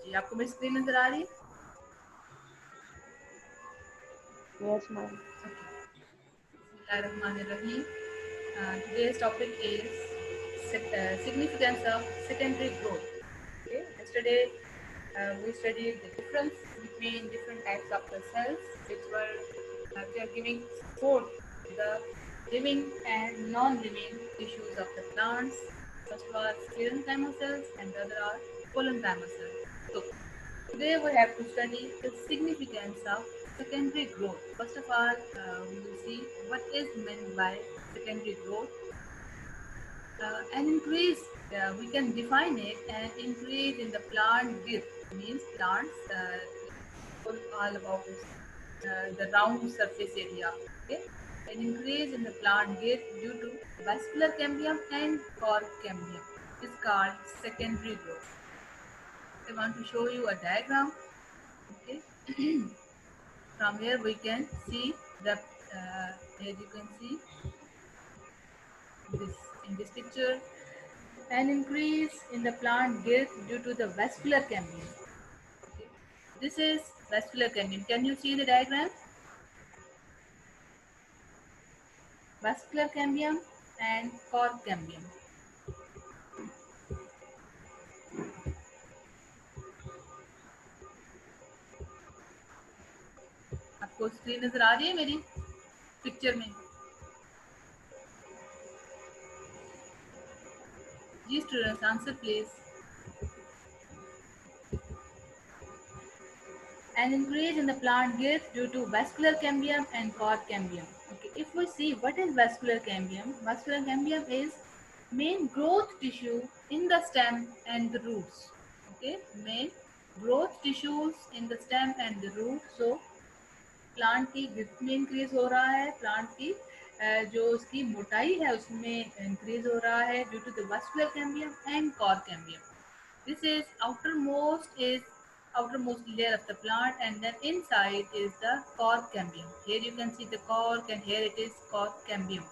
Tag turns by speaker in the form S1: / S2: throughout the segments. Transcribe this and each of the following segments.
S1: जी, आपको मेरी स्क्रीन नजर आ रही है?
S2: Yes, ma'am.
S1: Bismillahirrahmanirrahim. Today's topic is significance of secondary growth. Okay. Yesterday we studied the difference between different types of the cells, which were they are giving support to the living and non-living tissues of the plants. First of all, sclerenchyma cells, and the other are collenchyma cells. So today we have to study the significance of secondary growth. First of all, we will see what is meant by secondary growth. An increase, we can define it, an increase in the plant width means plants, all about this, the round surface area. Okay, an increase in the plant width due to vascular cambium and cork cambium is called secondary growth. I want to show you a diagram. Okay, from here we can see the as you can see this in this picture, an increase in the plant girth due to the vascular cambium. Okay. This is vascular cambium. Can you see the diagram? Vascular cambium and cork cambium. आपको screen नजर आ रही है मेरी picture में? जी students, answer please. An increase in the plant girth due to vascular cambium and cork cambium. Okay, if we see what is vascular cambium is main growth tissue in the stem and the roots. Okay, main growth tissues in the stem and the root. So plant की width में increase हो रहा है, plant की जो उसकी मोटाई है उसमें इंक्रीज हो रहा है due to the vascular cambium and cork cambium. This is outermost layer of the plant, and then inside is the cork cambium. Here you can see the cork and here it is cork cambium.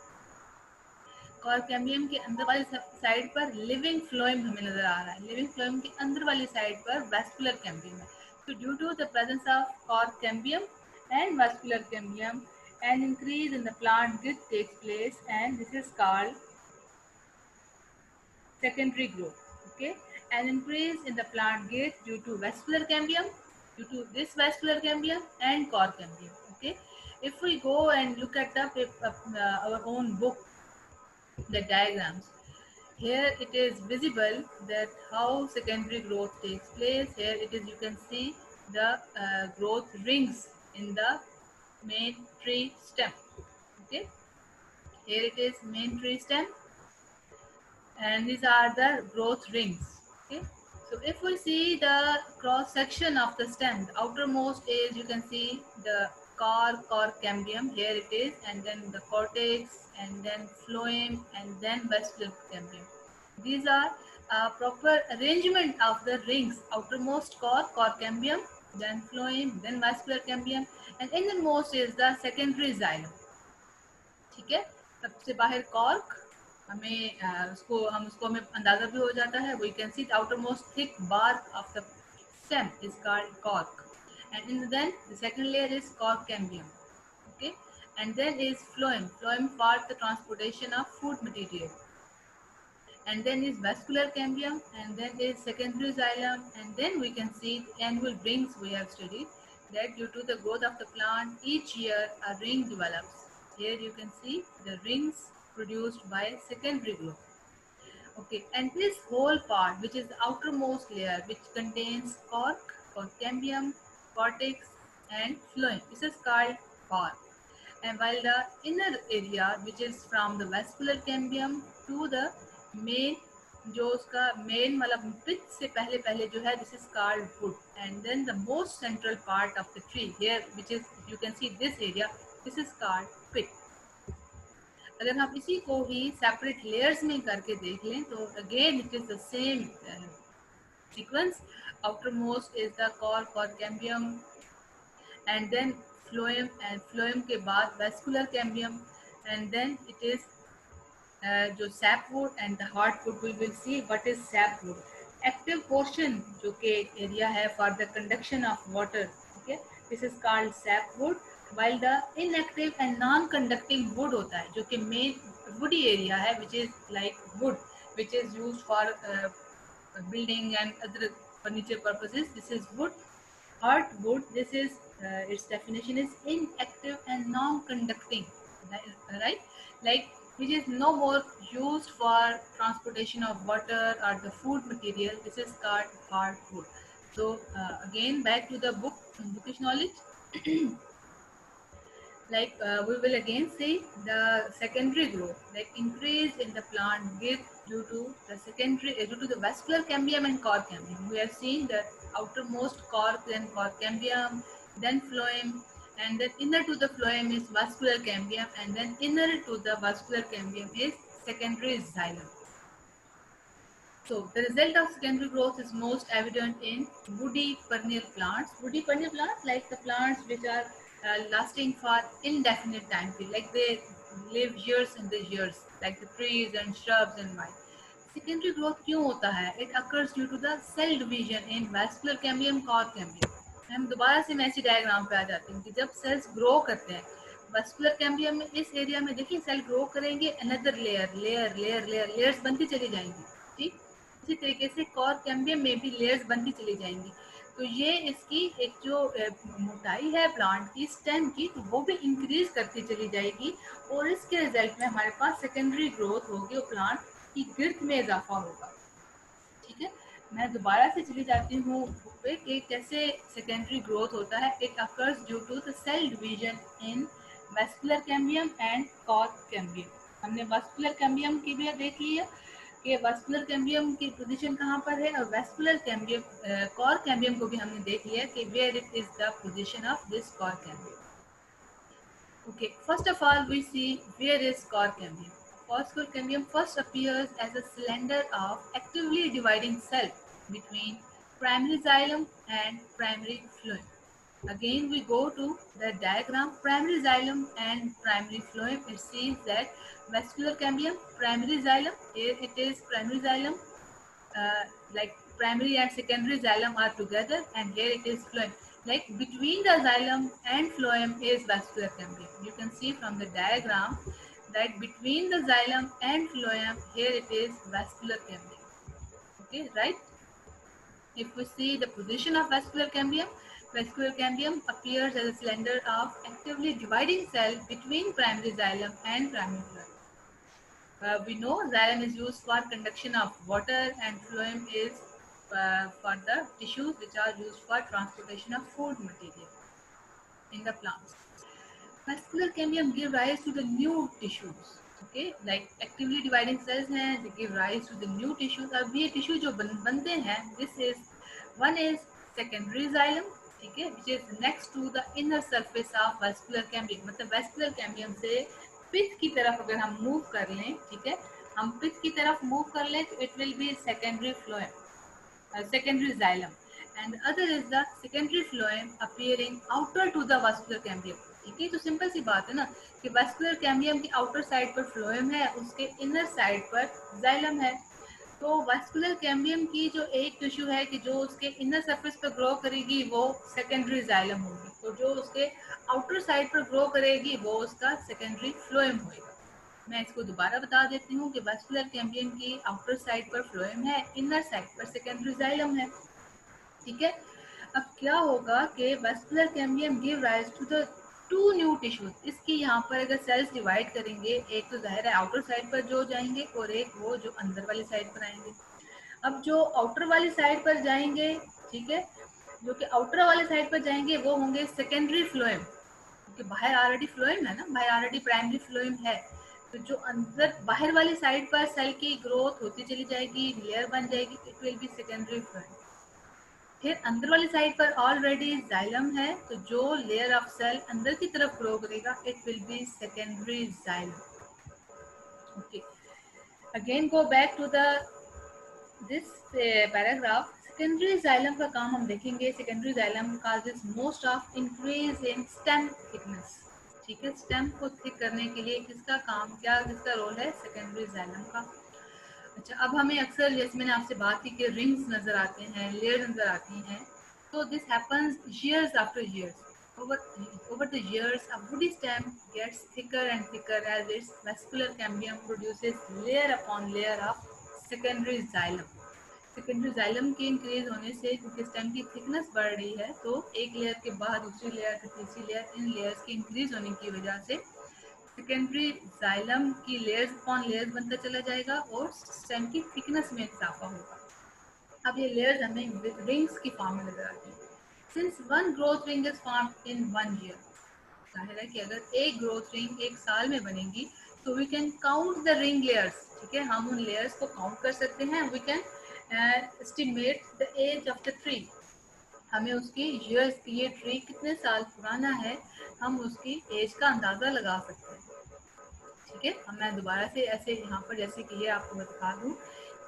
S1: cork cambium के अंदर वाली side पर living phloem हमें नजर आ रहा है. Living phloem के अंदर वाली साइड पर vascular cambium है. So due to the presence of cork cambium and vascular cambium, an increase in the plant width takes place, and this is called secondary growth. Okay, an increase in the plant girth due to vascular cambium, due to this vascular cambium and cork cambium. Okay, if we go and look at the our own book, the diagrams, here it is visible that how secondary growth takes place. Here it is, you can see the growth rings in the main tree stem. Okay, here it is main tree stem, and these are the growth rings. Okay, so if we see the cross section of the stem, the outermost is, you can see the cork cambium, here it is, and then the cortex, and then phloem, and then vascular cambium. These are a proper arrangement of the rings: outermost cork cambium, then phloem, then vascular cambium, and innermost is the secondary xylem. ठीक है, सबसे बाहर cork, हमें उसको हमें अंदाजा भी हो जाता है. We can see the outermost thick bark of the stem is called cork, and then the second layer is cork cambium. Okay, and then is phloem for the transportation of food material, and then is vascular cambium, and then is secondary xylem, and then we can see the annual rings. We have studied that due to the growth of the plant, each year a ring develops. Here you can see the rings produced by secondary growth. Okay, and this whole part, which is the outermost layer, which contains cork cambium, cortex, and phloem, this is called cork. And while the inner area, which is from the vascular cambium to the main, जो उसका main मतलब pitch से पहले पहले जो है, this is called wood, and then the most central part of the tree here, which is, you can see this area, this is called pith. अगर हम इसी को ही सेपरेट लेयर्स में करके देख लें तो again it is the same sequence. outermost is the cork cambium, and then phloem, and phloem के बाद vascular cambium, and then it is जो sapwood and the heartwood. We will see what is sapwood. Active portion जो कि area है for the conduction of water, ठीक है, this is called SAP would, while the inactive and non-conducting wood होता है जो कि मेन woody area है, which is like wood which is used for building and other furniture purposes. This is wood. Hardwood, this is its definition is inactive and non-conducting, right? Like which is no more used for transportation of water or the food material. This is called hardwood. So again back to the bookish knowledge. Like we will again see the secondary growth, like increase in the plant gives due to the secondary due to the vascular cambium and core cambium. We have seen that outermost core, then core cambium, then phloem, and then inner to the phloem is vascular cambium, and then inner to the vascular cambium is secondary xylem. So the result of secondary growth is most evident in woody perennial plants. Woody perennial plants, like the plants which are lasting for indefinite time period, like they live years and the years, like the trees and shrubs and vines. Secondary growth क्यों होता है? It occurs due to the cell division in vascular cambium, core cambium. हम दोबारा से मैं इसी diagram पे आ जाती हूँ कि जब सेल्स ग्रो करते हैं वस्कुलर कैम्बियम में, इस एरिया में देखिए सेल ग्रो करेंगे, another layer layer layer layer layers बनती चली जाएंगी, ठीक। इसी तरीके से कॉर कैम्बियम में भी लेयर्स बनती चली जाएंगी। तो ये इसकी एक जो मोटाई है प्लांट की स्टेम की, तो वो भी इंक्रीज करती चली जाएगी और इसके रिजल्ट में हमारे पास सेकेंडरी ग्रोथ होगी और प्लांट की गिर्थ में इजाफा होगा, ठीक है। मैं दोबारा से चली जाती हूँ बुक पे कि कैसे सेकेंडरी ग्रोथ होता है। It occurs due to the cell division in vascular cambium and cork cambium. हमने वेस्कुलर कैम्बियम की भी देख लिया कि वेस्कुलर कैम्बियम की पोजीशन कहाँ पर है, और वेस्कुलर कैम्बियम कॉर कैम्बियम को भी हमने देख लिया कि where it is the position of this cork cambium. Okay, first of all, we see where is core cambium. Core cambium first appears as a cylinder of actively dividing cell between primary xylem and primary phloem. Again, we go to the diagram primary xylem and primary phloem. It sees that vascular cambium, primary xylem, here it is primary xylem, like primary and secondary xylem are together, and here it is phloem. Like between the xylem and phloem is vascular cambium. You can see from the diagram that between the xylem and phloem, here it is vascular cambium. Okay, right? If we see the position of vascular cambium appears as a cylinder of actively dividing cell between primary xylem and primary phloem. We know xylem is used for conduction of water and phloem is for the tissues which are used for transportation of food material in the plants. Vascular cambium give rise to the new tissues. Okay, like actively dividing cells हैं, they give rise to the new tissues. अब ये tissue जो बनते हैं, this is one is secondary xylem, ठीक है, which is next to the inner surface of vascular cambium. मतलब vascular cambium से पित्त की तरफ अगर हम मूव कर लें, ठीक है, हम पित्त की तरफ मूव कर लें तो it will be secondary phloem, secondary xylem, and the other is the secondary phloem appearing outer to the vascular cambium. ठीक है, तो सिंपल सी बात है ना कि vascular cambium की आउटर साइड पर phloem है, उसके इनर साइड पर xylem है। तो vascular cambium की जो एक टिश्यू है कि जो उसके इनर सरफेस पर ग्रो करेगी वो सेकेंडरी xylem होगी, तो जो उसके आउटर साइड पर ग्रो करेगी वो उसका सेकेंडरी phloem होगा। मैं इसको दोबारा बता देती हूँ कि वेस्कुलर कैम्बियम की आउटर साइड पर फ्लोएम है, इनर साइड पर सेकेंडरी xylem है, ठीक है। अब क्या होगा कि vascular cambium give rise to the two new tissues. इसकी यहाँ पर अगर सेल्स डिवाइड करेंगे, एक तो जाहिर है आउटर साइड पर जो जाएंगे और एक वो जो अंदर वाली साइड पर आएंगे। अब जो आउटर वाली साइड पर जाएंगे, ठीक है, जो कि आउटर वाले साइड पर जाएंगे वो होंगे सेकेंडरी फ्लोएम, क्योंकि बाहर ऑलरेडी फ्लोएम है ना, बाहर ऑलरेडी प्राइमरी फ्लोएम है। तो जो अंदर बाहर वाली साइड पर सेल की ग्रोथ होती चली जाएगी, लेयर बन जाएगी, it will be secondary phloem. फिर अंदर वाली साइड पर ऑलरेडी जाइलम है, तो जो लेयर ऑफ सेल अंदर की तरफ ग्रो करेगा it will be secondary xylem. Okay, again go back to the this paragraph. Secondary xylem का काम हम देखेंगे। Secondary xylem causes most of increase in stem thickness, ठीक है। स्टेम को थिक करने के लिए किसका काम, क्या किसका रोल है, सेकेंडरी जाइलम का। अच्छा, अब हमें अक्सर जैसे मैंने आपसे बात की कि रिंग्स नज़र आते हैं, लेयर नज़र आती हैं, तो this happens years after years. Over, over the years, a woody stem gets thicker and thicker as its vascular cambium produces layer upon layer of secondary xylem. Secondary xylem के increase होने से क्योंकि stem की thickness बढ़ रही है, तो एक लेयर के बाद दूसरी लेयर फिर तीसरी लेयर, इन लेयर्स की इंक्रीज होने की वजह से सेकेंडरी जाइलम की लेयर्स अपॉन लेयर्स बनता चला जाएगा और स्टेम की थिकनेस में इजाफा होगा। अब ये लेयर्स हमें रिंग्स की फॉर्म में नजर आती है। Since one growth ring is formed in 1 year, जाहिर है कि अगर एक ग्रोथ रिंग एक साल में बनेगी तो we can count the ring layers. ठीक है, हम उन लेयर्स को काउंट कर सकते हैं। We can estimate the age of the tree, हमें उसकी ईयर्स की, ये ट्री कितने साल पुराना है, हम उसकी एज का अंदाज़ा लगा सकते हैं। ठीक है, अब मैं दोबारा से ऐसे यहाँ पर जैसे कि ये आपको बता दूँ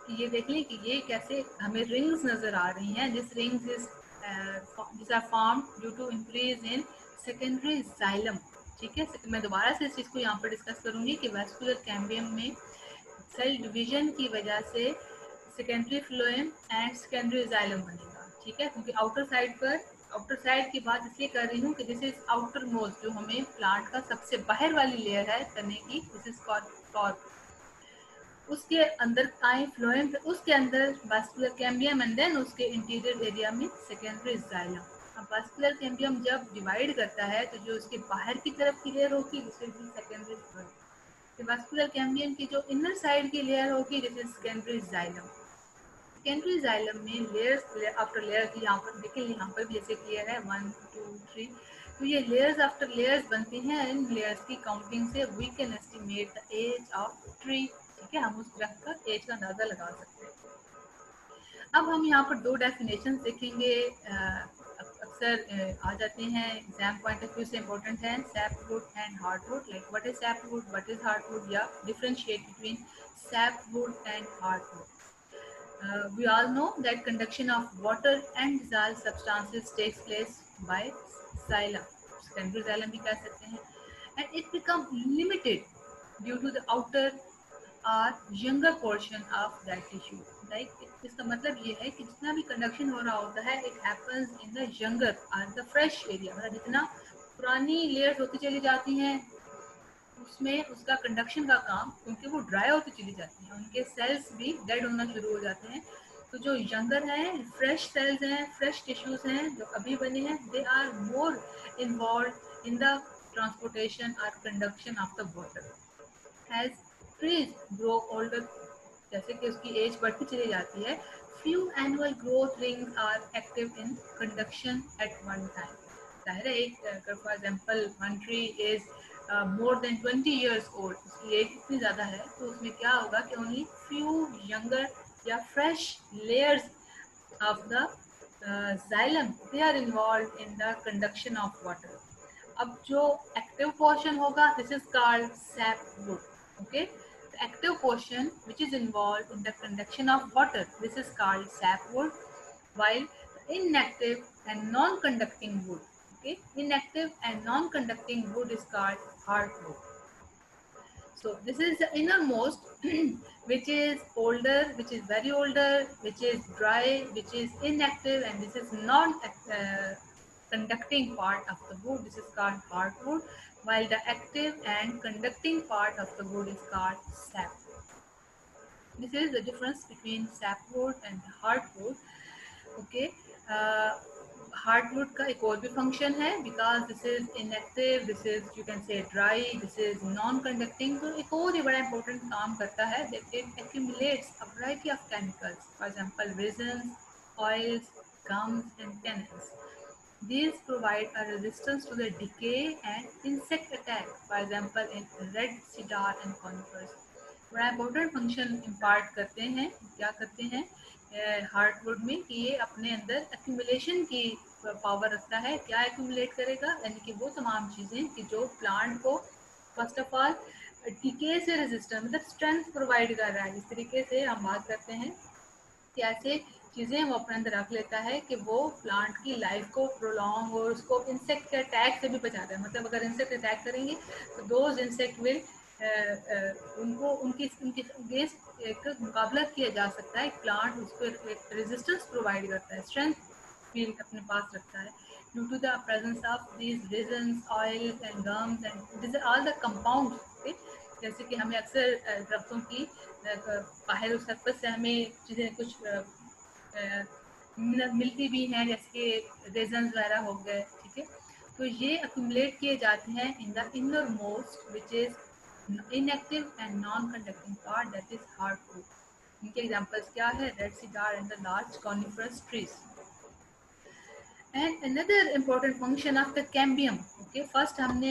S1: कि ये देख लें कि ये कैसे हमें रिंग्स नज़र आ रही हैं। This rings is this are formed due to increase in secondary xylem. ठीक है, मैं दोबारा से इस चीज़ को यहाँ पर डिस्कस करूँगी कि वैस्कुलर कैम्बियम में सेल डिवीजन की वजह से secondary phloem and secondary xylem बनेगा। ठीक है, क्योंकि आउटर साइड पर, आउटर साइड की बात इसलिए कर रही हूँ कि दिस इज आउटर मोस्ट, जो हमें प्लांट का सबसे बाहर वाली लेयर है तने की, दिस इज कॉर्प। उसके अंदर आए फ्लोएम, फिर उसके अंदर वास्कुलर कैम्बियम एंड देन उसके इंटीरियर एरिया में सेकेंडरी जाइलम। अब वास्कुलर कैम्बियम जब डिवाइड करता है तो जो उसके बाहर की तरफ की लेयर होगी this will be secondary phloem. Vascular cambium की जो इनर साइड की लेयर होगी this is secondary xylem. Secondary xylem में लेयर्स आफ्टर लेयर की, यहाँ पर देखिए यहाँ पर भी जैसे क्लियर है 1 2 3, तो ये लेयर्स आफ्टर लेयर्स बनती हैं। इन लेयर्स की काउंटिंग से we can estimate the age of tree. ठीक है, हम उस दरख्त का एज का अंदाजा लगा सकते हैं। अब हम यहाँ पर दो डेफिनेशन देखेंगे, अक्सर आ जाते हैं एग्जाम पॉइंट ऑफ व्यू से इम्पोर्टेंट है, sapwood and hardwood. Like what is sapwood, what is hardwood, या differentiate between sapwood and hardwood. We all know that conduction of water and dissolved substances takes place by xylem, secondary xylem भी कह सकते हैं, and it become limited due to the outer or younger portion of that tissue. Like इसका मतलब ये है कि जितना भी कंडक्शन हो रहा होता है it happens in the younger or the fresh area, मतलब जितना पुरानी लेयर्स होती चली जाती हैं उसमें उसका कंडक्शन का काम, क्योंकि वो ड्राई होती चली जाती हैं, उनके सेल्स भी डेड होना शुरू हो जाते हैं। तो जो यंगर हैं, फ्रेश सेल्स हैं, फ्रेश टिश्यूज हैं जो अभी बने हैं, they are more involve in the transportation और conduction of the water. As trees grow older, जैसे कि उसकी एज बढ़ती चली जाती है, few annual growth rings are active in conduction at one time. जाहिर है, एक अगर for example one tree is more than 20 years old, उसकी एज इतनी ज़्यादा है, तो उसमें क्या होगा कि ओनली फ्यू यंगर या fresh layers of the xylem, they are involved in the conduction of water. अब जो active portion होगा this is called sapwood. Okay, the active portion which is involved in the conduction of water, this is called sapwood, while the inactive and non-conducting wood, okay, inactive and non-conducting wood is called hardwood. So this is the innermost which is older, which is very older, which is dry, which is inactive, and this is non-conducting part of the wood. This is called hardwood, while the active and conducting part of the wood is called sapwood. This is the difference between sapwood and hardwood. Okay. Hardwood का एक और भी function है, because this is inactive, this is you can say dry, this is non conducting, तो एक और ही बड़ा इंपॉर्टेंट काम करता है, that it accumulates a variety of chemicals, for example resins, oils, gums and tannins. These provide a resistance to the decay and insect attack, for example in red cedar and conifers. बड़ा important function impart करते हैं, क्या करते हैं hardwood में, कि ये अपने अंदर एक्यूमुलेशन की पावर रखता है। क्या एक्यूमुलेट करेगा, यानी कि वो तमाम चीज़ें कि जो प्लांट को फर्स्ट ऑफ ऑल डिके से रेजिस्टेंस, मतलब स्ट्रेंथ प्रोवाइड कर रहा है। इस तरीके से हम बात करते हैं कि ऐसे चीज़ें वो अपने अंदर रख लेता है कि वो प्लांट की लाइफ को प्रोलॉन्ग और उसको इंसेक्ट के अटैक से भी बचाता है। मतलब अगर इंसेक्ट अटैक करेंगे तो दोज इंसेक्ट विल उनको उनकी उनके अगेंस्ट एक मुकाबला किया जा सकता है। प्लांट उसको एक रेजिस्टेंस प्रोवाइड करता है, स्ट्रेंथ भी अपने पास रखता है। Due to the presence of these resins, oils and gums and this are all the compounds. जैसे कि हमें अक्सर दरख्तों की बाहर सरफेस से हमें चीज़ें कुछ मिलती भी हैं, जैसे कि रेजन वगैरह हो गए, ठीक है। तो ये अक्यूमुलेट किए जाते हैं in the inner most which is inactive and non conducting part, that is hard would. इनके एग्जांपल्स क्या है? Red cider and the large coniferous trees. And another important function of the cambium, okay, first हमने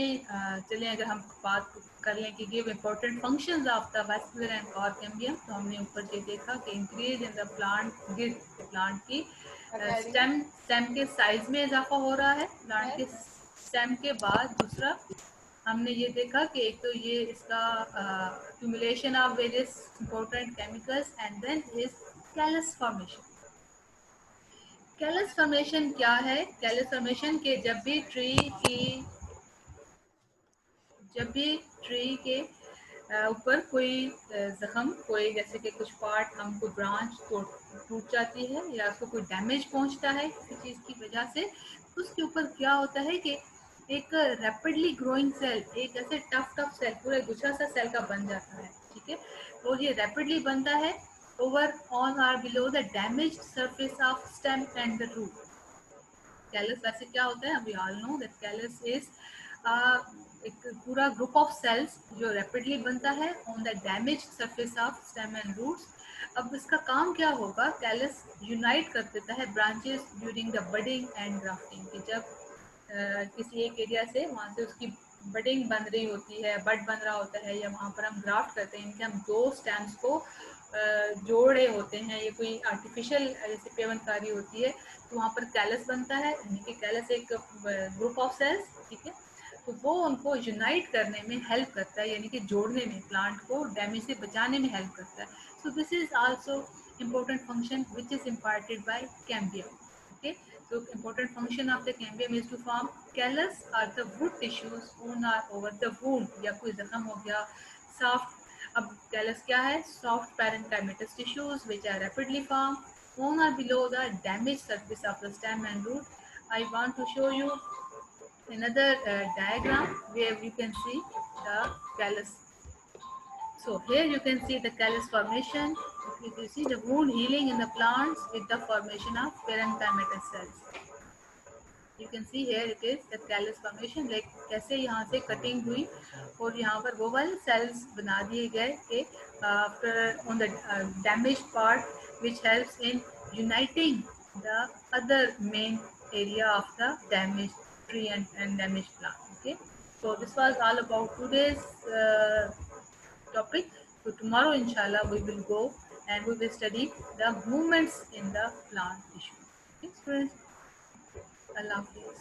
S1: चलिए अगर हम बात कर लें कि give important functions of the vascular and core cambium, तो हमने ऊपर ये देखा कि increase in the plant गिर प्लांट की स्टेम के साइज में इजाफा हो रहा है। प्लांट के स्टेम के बाद दूसरा हमने ये देखा कि एक तो ये इसका accumulation of various important chemicals and then is callus formation। Callus formation क्या है? कैलस फॉर्मेशन के जब भी ट्री के ऊपर कोई जख्म, कोई जैसे कि कुछ पार्ट हमको ब्रांच टूट जाती है या उसको कोई डैमेज पहुंचता है किसी चीज़ की वजह से, उसके ऊपर क्या होता है कि एक रैपिडली ग्रोइंग सेल, एक ऐसे टफ सेल, पूरे गुच्छा सा सेल का बन जाता है, ठीक है। और ये रैपिडली बनता है over on or below the damaged surface of stem and the root. Callus वैसे क्या होता है? We all know that callus is एक पूरा ग्रुप ऑफ सेल्स जो रैपिडली बनता है on the damage surface of stem and roots. अब इसका काम क्या होगा? कैलस यूनाइट कर देता है branches during the budding and grafting, कि जब किसी एक एरिया से वहाँ से उसकी बडिंग बन रही होती है, बड बन रहा होता है, या वहाँ पर हम ग्राफ्ट करते हैं, इनके हम दो स्टेम्स को जोड़ रहे होते हैं, ये कोई आर्टिफिशियल जैसे पेवनकारी होती है, तो वहाँ पर कैलस बनता है, यानी कि कैलस एक ग्रुप ऑफ सेल्स, ठीक है। तो वो उनको यूनाइट करने में हेल्प करता है, यानी कि जोड़ने में, प्लांट को डैमेज से बचाने में हेल्प करता है। So this is also important function which is imparted by cambium, okay। so important function of the cambium is to form callus or the wood tissues on or over the wound, या कोई जख्म हो गया soft। अब callus क्या है? soft parenchymatous tissues which are rapidly formed on or below the damaged surface of the stem and root। I want to show you another diagram where you can see the callus. So here you can see the callus formation. You see the wound healing in the plants with the formation of parenchymatous cells. You can see here it is the callus formation, like कैसे यहाँ से cutting हुई और यहाँ पर वो वाले cells बना दिए गए कि after on the damaged part which helps in uniting the other main area of the damaged tree and damaged plant. Okay, so this was all about today's topic. So tomorrow inshallah we will go and we will study the movements in the plant tissue. Okay students, Allah Hafiz.